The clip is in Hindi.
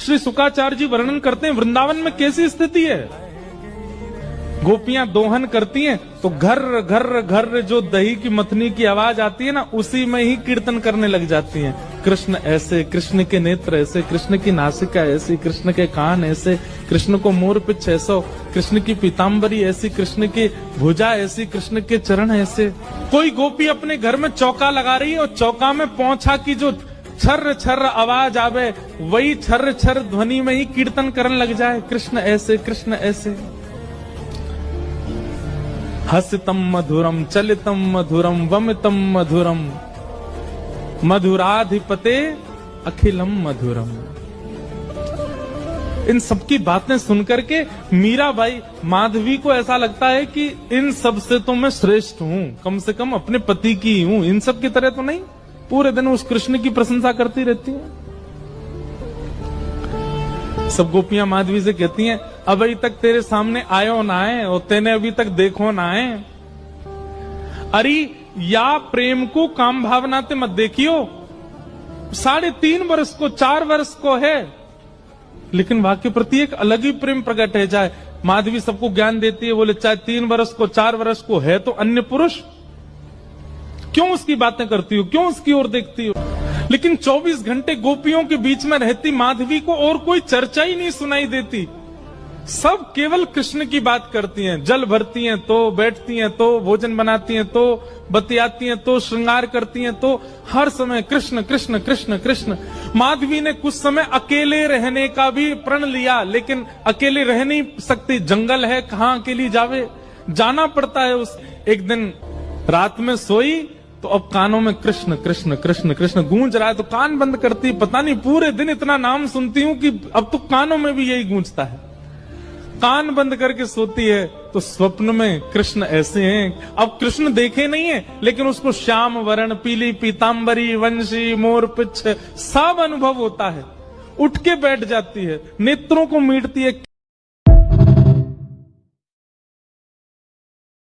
श्री शुकाचार्य जी वर्णन करते हैं वृंदावन में कैसी स्थिति है। गोपियां दोहन करती हैं तो घर घर घर जो दही की मथनी की आवाज आती है ना, उसी में ही कीर्तन करने लग जाती हैं। कृष्ण ऐसे, कृष्ण के नेत्र ऐसे, कृष्ण की नासिका ऐसी, कृष्ण के कान ऐसे, कृष्ण को मोर पिछ ऐसा, कृष्ण की पीताम्बरी ऐसी, कृष्ण की भुजा ऐसी, कृष्ण के चरण ऐसे। कोई गोपी अपने घर में चौका लगा रही है और चौका में पौंछा की जो छर्र छर्र आवाज आवे, वही छर्र छर्र ध्वनि में ही कीर्तन करने लग जाए, कृष्ण ऐसे, कृष्ण ऐसे। हसितम मधुरम, चलितम मधुरम, वमितम मधुरम, मधुराधिपते अखिलम मधुरम। इन सबकी बातें सुनकर के मीराबाई माधवी को ऐसा लगता है कि इन सब से तो मैं श्रेष्ठ हूं, कम से कम अपने पति की हूं, इन सब की तरह तो नहीं। पूरे दिन उस कृष्ण की प्रशंसा करती रहती है। सब गोपियां माधवी से कहती हैं, अभी तक तेरे सामने आयो ना है और तेने अभी तक देखो ना है। अरे या प्रेम को काम भावना ते मत देखियो, 3.5 वर्ष को 4 वर्ष को है, लेकिन वहां के प्रति एक अलग ही प्रेम प्रकट है। चाहे माधवी सबको ज्ञान देती है, बोले चाहे 3 वर्ष को 4 वर्ष को है तो अन्य पुरुष, क्यों उसकी बातें करती हो, क्यों उसकी ओर देखती हो। लेकिन 24 घंटे गोपियों के बीच में रहती माधवी को और कोई चर्चा ही नहीं सुनाई देती। सब केवल कृष्ण की बात करती हैं। जल भरती हैं तो, बैठती हैं तो, भोजन बनाती हैं तो, बतियाती हैं तो, श्रृंगार करती हैं तो, हर समय कृष्ण कृष्ण कृष्ण कृष्ण। माधवी ने कुछ समय अकेले रहने का भी प्रण लिया, लेकिन अकेले रह नहीं सकती, जंगल है, कहां अकेली जावे, जाना पड़ता है। उस एक दिन रात में सोई तो अब कानों में कृष्ण कृष्ण कृष्ण कृष्ण गूंज रहा है, तो कान बंद करती, पता नहीं पूरे दिन इतना नाम सुनती हूं कि अब तो कानों में भी यही गूंजता है। कान बंद करके सोती है तो स्वप्न में कृष्ण ऐसे हैं। अब कृष्ण देखे नहीं है, लेकिन उसको श्याम वर्ण, पीली पीताम्बरी, वंशी, मोर पिछ सब अनुभव होता है। उठ के बैठ जाती है, नेत्रों को मीटती है,